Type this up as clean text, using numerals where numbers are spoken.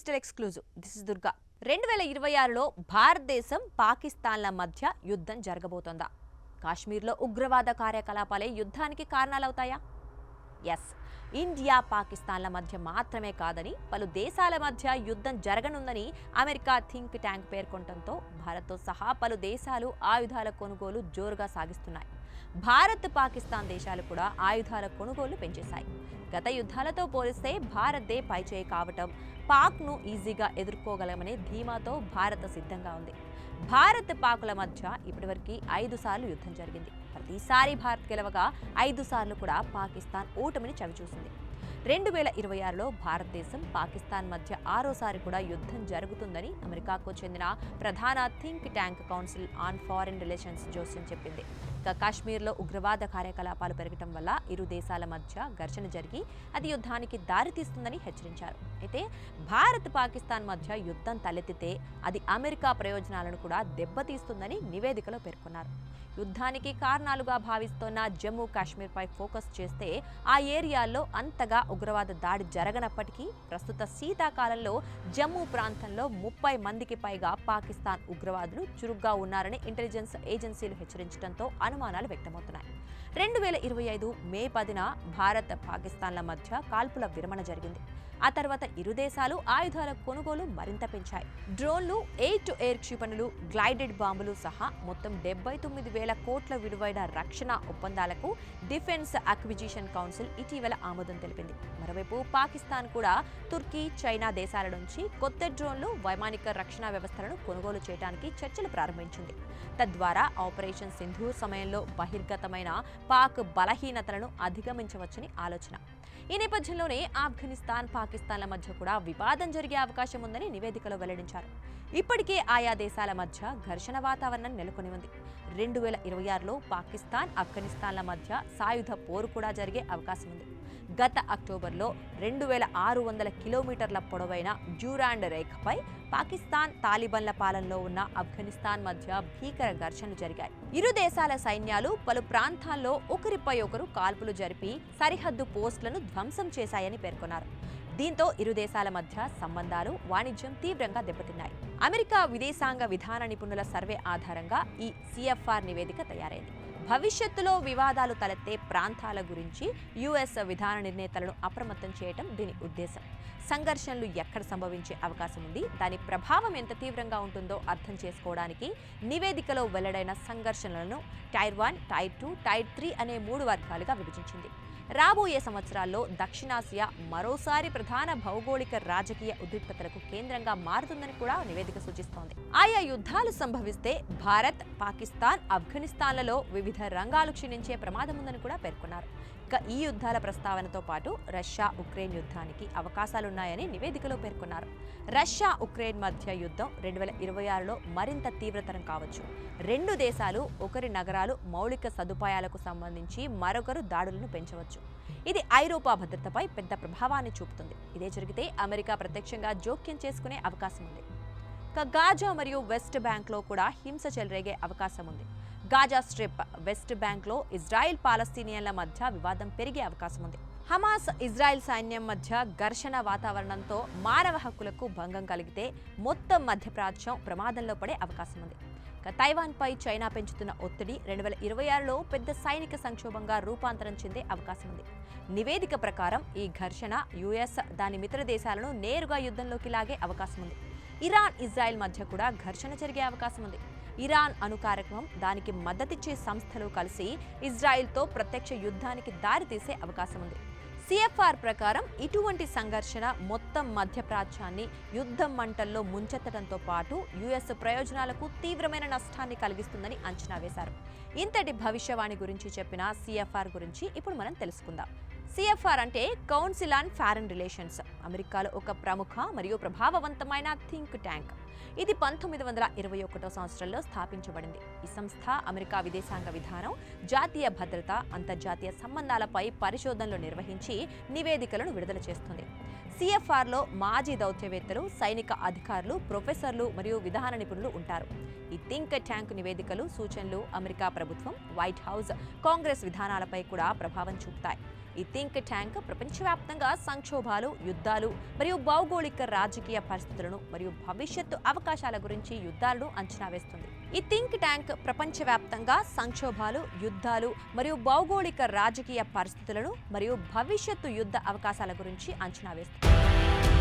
Digital exclusive. This is Durga. 2026లో భారతదేశం పాకిస్తాన్ల మధ్య యుద్ధం జరగబోతోందా? కాశ్మీర్లో ఉగ్రవాద కార్యకలాపాలే యుద్ధానికి కారణాలవుతాయా? ఎస్, ఇండియా పాకిస్తాన్ల మధ్య మాత్రమే కాదని పలు దేశాల మధ్య యుద్ధం జరగనుందని అమెరికా థింక్ ట్యాంక్ పేర్కొనడంతో భారత్తో సహా పలు దేశాలు ఆయుధాల కొనుగోలు జోరుగా సాగిస్తున్నాయి. భారత్, పాకిస్తాన్ దేశాలు కూడా ఆయుధాల కొనుగోలు పెంచేశాయి. గత యుద్ధాలతో పోలిస్తే భారత్దే పైచేయి కావటం, పాక్ను ఈజీగా ఎదుర్కోగలమనే ధీమాతో భారత్ సిద్ధంగా ఉంది. భారత్, పాకుల మధ్య ఇప్పటివరకు 5 సార్లు యుద్ధం జరిగింది. ప్రతిసారి భారత్ గెలవగా 5 సార్లు కూడా పాకిస్తాన్ ఓటమిని చవిచూసింది. 2026లో భారతదేశం, పాకిస్తాన్ మధ్య 6వసారి కూడా యుద్ధం జరుగుతుందని అమెరికాకు చెందిన ప్రధాన think tank council on foreign relations జోస్యం చెప్పింది. కాశ్మీర్లో ఉగ్రవాద కార్యకలాపాలు పెరగటం వల్ల ఇరు దేశాల మధ్య ఘర్షణ జరిగి అది యుద్ధానికి దారితీస్తుందని హెచ్చరించారు. అయితే భారత్, పాకిస్తాన్ మధ్య యుద్ధం తలెత్తితే అది అమెరికా ప్రయోజనాలను కూడా దెబ్బతీస్తుందని నివేదికలో పేర్కొన్నారు. యుద్ధానికి కారణాలుగా భావిస్తోన్న జమ్మూ కాశ్మీర్పై ఫోకస్ చేస్తే ఆ ఏరియాల్లో అంతగా ఉగ్రవాద దాడి జరగనప్పటికీ ప్రస్తుత శీతాకాలంలో జమ్మూ ప్రాంతంలో 30 మందికి పైగా పాకిస్తాన్ ఉగ్రవాదులు చురుగ్గా ఉన్నారని ఇంటెలిజెన్స్ ఏజెన్సీలు హెచ్చరించడంతో అనుమానాలు వ్యక్తమవుతున్నాయి. 2025 మే 10న భారత్, పాకిస్తాన్ల మధ్య కాల్పుల విరమణ జరిగింది. ఆ తర్వాత ఇరు దేశాలు ఆయుధాల కొనుగోలు మరింత పెంచాయి. డ్రోన్లు, ఎయిర్ టు ఎయిర్ క్షిపణులు, గ్లైడెడ్ బాంబులు సహా మొత్తం 79,000 కోట్ల విలువైన రక్షణ ఒప్పందాలకు డిఫెన్స్ అక్విజిషన్ కౌన్సిల్ ఇటీవల ఆమోదం తెలిపింది. మరోవైపు పాకిస్తాన్ కూడా తుర్కీ, చైనా దేశాల నుంచి కొత్త డ్రోన్లు, వైమానిక రక్షణ వ్యవస్థలను కొనుగోలు చేయడానికి చర్చలు ప్రారంభించింది. తద్వారా ఆపరేషన్ సింధూర్ సమయంలో బహిర్గతమైన పాక్ బలహీనతలను అధిగమించవచ్చని ఆలోచన. ఈ నేపథ్యంలోనే ఆఫ్ఘనిస్తాన్, పాకిస్తాన్ల మధ్య కూడా వివాదం జరిగే అవకాశం ఉందని నివేదికలో వెల్లడించారు. ఇప్పటికే ఆయా దేశాల మధ్య ఘర్షణ వాతావరణం నెలకొని ఉంది. 2026లో పాకిస్తాన్, ఆఫ్ఘనిస్తాన్ల మధ్య సాయుధ పోరు కూడా జరిగే అవకాశం ఉంది. గత అక్టోబర్లో 2600 కిలోమీటర్ల పొడవైన డ్యూరాండ్ రేఖపై పాకిస్తాన్, తాలిబాన్ల పాలనలో ఉన్న ఆఫ్ఘనిస్తాన్ మధ్య భీకర ఘర్షణలు జరిగాయి. ఇరు దేశాల సైన్యాలు పలు ప్రాంతాల్లో ఒకరిపై ఒకరు కాల్పులు జరిపి సరిహద్దు పోస్టులను ధ్వంసం చేశాయని పేర్కొన్నారు. దీంతో ఇరు దేశాల మధ్య సంబంధాలు, వాణిజ్యం తీవ్రంగా దెబ్బతిన్నాయి. అమెరికా విదేశాంగ విధాన నిపుణుల సర్వే ఆధారంగా ఈ సిఎఫ్ఆర్ నివేదిక తయారైంది. భవిష్యత్తులో వివాదాలు తలెత్తే ప్రాంతాల గురించి యుఎస్ విధాన నిర్ణేతలను అప్రమత్తం చేయడం దీని ఉద్దేశం. సంఘర్షణలు ఎక్కడ సంభవించే అవకాశం ఉంది, దాని ప్రభావం ఎంత తీవ్రంగా ఉంటుందో అర్థం చేసుకోవడానికి నివేదికలో వెల్లడైన సంఘర్షణలను టైర్ 1, టైర్ 2, టైర్ 3 అనే 3 వర్గాలుగా విభజించింది. రాబోయే సంవత్సరాల్లో దక్షిణాసియా మరోసారి ప్రధాన భౌగోళిక రాజకీయ ఉద్రిక్తతలకు కేంద్రంగా మారుతుందని కూడా నివేదిక సూచిస్తోంది. ఆయా యుద్ధాలు సంభవిస్తే భారత్, పాకిస్తాన్, ఆఫ్ఘనిస్తాన్లలో వివిధ రంగాలు క్షీణించే ప్రమాదం ఉందని కూడా పేర్కొన్నారు. ఇక ఈ యుద్ధాల ప్రస్తావనతో పాటు రష్యా, ఉక్రెయిన్ యుద్ధానికి అవకాశాలున్నాయని నివేదికలో పేర్కొన్నారు. రష్యా, ఉక్రెయిన్ మధ్య యుద్ధం 2026లో మరింత తీవ్రతరం కావచ్చు. 2 దేశాలు ఒకరి నగరాలు, మౌలిక సదుపాయాలకు సంబంధించి మరొకరు దాడులను పెంచవచ్చు. ఇది ఐరోపా భద్రతపై పెద్ద ప్రభావాన్ని చూపుతుంది. ఇదే జరిగితే అమెరికా ప్రత్యక్షంగా జోక్యం చేసుకునే అవకాశం ఉంది. గాజా మరియు వెస్ట్ బ్యాంక్లో కూడా హింస చెలరేగే అవకాశం ఉంది. గాజా స్ట్రిప్, వెస్ట్ బ్యాంక్లో ఇజ్రాయెల్, పాలస్తీనియన్ల మధ్య వివాదం పెరిగే అవకాశం ఉంది. హమాస్, ఇజ్రాయెల్ సైన్యం మధ్య ఘర్షణ వాతావరణంతో మానవ హక్కులకు భంగం కలిగితే మొత్తం మధ్యప్రాచ్యం ప్రమాదంలో పడే అవకాశం ఉంది. తైవాన్పై చైనా పెంచుతున్న ఒత్తిడి 2026లో పెద్ద సైనిక సంక్షోభంగా రూపాంతరం చెందే అవకాశం ఉంది. నివేదిక ప్రకారం ఈ ఘర్షణ యుఎస్, దాని మిత్ర దేశాలను నేరుగా యుద్ధంలోకి లాగే అవకాశం ఉంది. ఇరాన్, ఇజ్రాయెల్ మధ్య కూడా ఘర్షణ జరిగే అవకాశం ఉంది. ఇరాన్ అణు కార్యక్రమం, దానికి మద్దతిచ్చే సంస్థలు కలిసి ఇజ్రాయెల్తో ప్రత్యక్ష యుద్ధానికి దారితీసే అవకాశం ఉంది. సిఎఫ్ఆర్ ప్రకారం ఇటువంటి సంఘర్షణ మొత్తం మధ్యప్రాచ్యాన్ని యుద్ధం మంటల్లో ముంచెత్తడంతో పాటు యుఎస్ ప్రయోజనాలకు తీవ్రమైన నష్టాన్ని కలిగిస్తుందని అంచనా వేశారు. ఇంతటి భవిష్యవాణి గురించి చెప్పిన సిఎఫ్ఆర్ గురించి ఇప్పుడు మనం తెలుసుకుందాం. సిఎఫ్ఆర్ అంటే కౌన్సిల్ ఆన్ ఫారిన్ రిలేషన్స్. అమెరికాలో ఒక ప్రముఖ మరియు ప్రభావవంతమైన థింక్ ట్యాంక్. ఇది 1921 సంవత్సరంలో స్థాపించబడింది. ఈ సంస్థ అమెరికా విదేశాంగ విధానం, జాతీయ భద్రత, అంతర్జాతీయ సంబంధాలపై పరిశోధనలు నిర్వహించి నివేదికలను విడుదల చేస్తుంది. సిఎఫ్ఆర్లో మాజీ దౌత్యవేత్తలు, సైనిక అధికారులు, ప్రొఫెసర్లు మరియు విధాన నిపుణులు ఉంటారు. ఈ థింక్ ట్యాంక్ నివేదికలు, సూచనలు అమెరికా ప్రభుత్వం, వైట్ హౌస్, కాంగ్రెస్ విధానాలపై కూడా ప్రభావం చూపుతాయి. ఈ థింక్ ట్యాంక్ ప్రపంచవ్యాప్తంగా సంక్షోభాలు, యుద్ధాలు మరియు భౌగోళిక రాజకీయ పరిస్థితులను మరియు భవిష్యత్తు అవకాశాల గురించి యుద్ధాలను అంచనా వేస్తుంది. ఈ థింక్ ట్యాంక్ ప్రపంచవ్యాప్తంగా సంక్షోభాలు, యుద్ధాలు మరియు భౌగోళిక రాజకీయ పరిస్థితులను మరియు భవిష్యత్తు యుద్ధ అవకాశాల గురించి అంచనా వేస్తుంది.